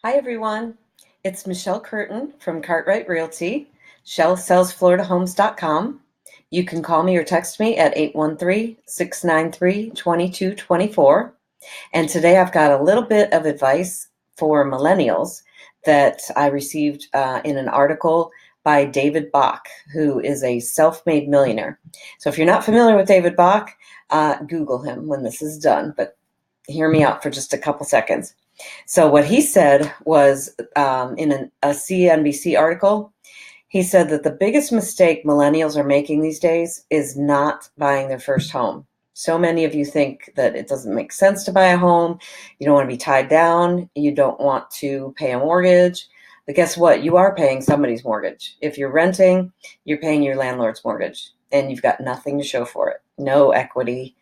Hi, everyone. It's Michele Curtin from Cartwright Realty, shellsellsfloridahomes.com. You can call me or text me at 813-693-2224. And today I've got a little bit of advice for millennials that I received in an article by David Bach, who is a self-made millionaire. So if you're not familiar with David Bach, Google him when this is done, but hear me out for just a couple seconds. So what he said was in a CNBC article, he said that the biggest mistake millennials are making these days is not buying their first home. So many of you think that it doesn't make sense to buy a home. You don't want to be tied down. You don't want to pay a mortgage. But guess what? You are paying somebody's mortgage. If you're renting, you're paying your landlord's mortgage, and you've got nothing to show for it. No equity,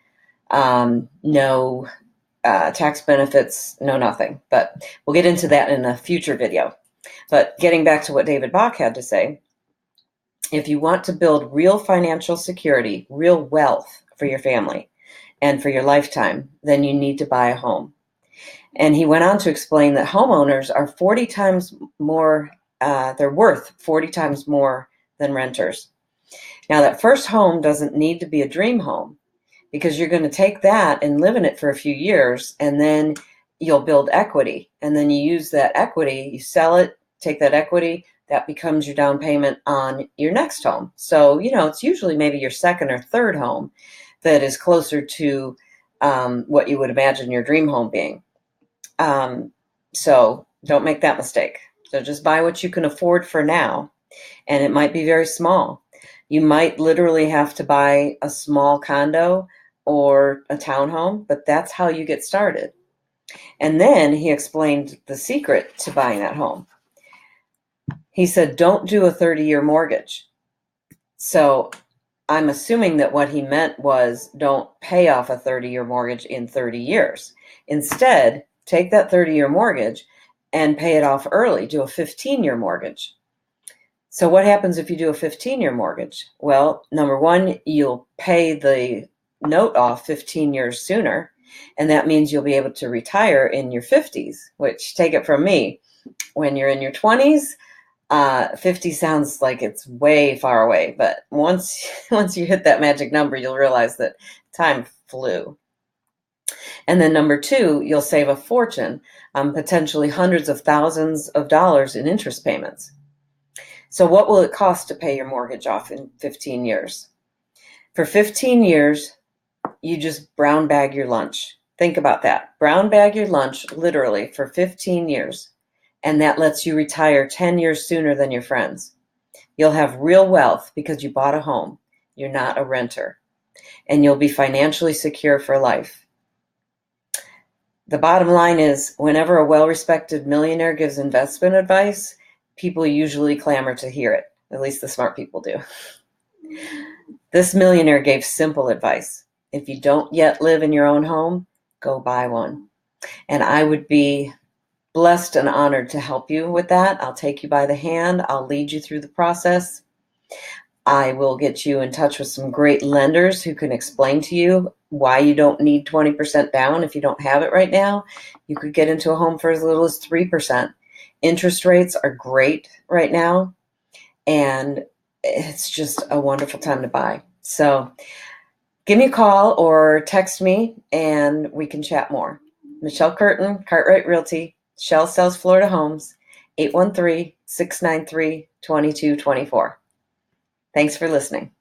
no tax benefits, no nothing. But we'll get into that in a future video. But getting back to what David Bach had to say, if you want to build real financial security, real wealth for your family and for your lifetime, then you need to buy a home. And he went on to explain that homeowners are 40 times more, they're worth 40 times more than renters. Now, that first home doesn't need to be a dream home, because you're going to take that and live in it for a few years, and then you'll build equity. And then you use that equity, you sell it, take that equity, that becomes your down payment on your next home. So, it's usually maybe your second or third home that is closer to what you would imagine your dream home being. So don't make that mistake. So just buy what you can afford for now. And it might be very small. You might literally have to buy a small condo or a townhome, but that's how you get started. And then he explained the secret to buying that home. He said, don't do a 30-year mortgage. So I'm assuming that what he meant was don't pay off a 30-year mortgage in 30 years. Instead, take that 30-year mortgage and pay it off early. Do a 15-year mortgage. So what happens if you do a 15-year mortgage? Well, number one, you'll pay the note off 15 years sooner, and that means you'll be able to retire in your 50s, which, take it from me, when you're in your 20s, 50 sounds like it's way far away, but once you hit that magic number, you'll realize that time flew. And then number two, you'll save a fortune, potentially hundreds of thousands of dollars in interest payments. So what will it cost to pay your mortgage off in 15 years? For 15 years, you just brown bag your lunch. Think about that. Brown bag your lunch literally for 15 years. And that lets you retire 10 years sooner than your friends. You'll have real wealth because you bought a home. You're not a renter. And you'll be financially secure for life. The bottom line is, whenever a well-respected millionaire gives investment advice, people usually clamor to hear it. At least the smart people do. This millionaire gave simple advice. If you don't yet live in your own home, go buy one. And I would be blessed and honored to help you with that. I'll take you by the hand. I'll lead you through the process. I will get you in touch with some great lenders who can explain to you why you don't need 20% down if you don't have it right now. You could get into a home for as little as 3%. Interest rates are great right now, and it's just a wonderful time to buy. So give me a call or text me, and we can chat more. Michele Curtin, Cartwright Realty, Shell Sells Florida Homes, 813-693-2224. Thanks for listening.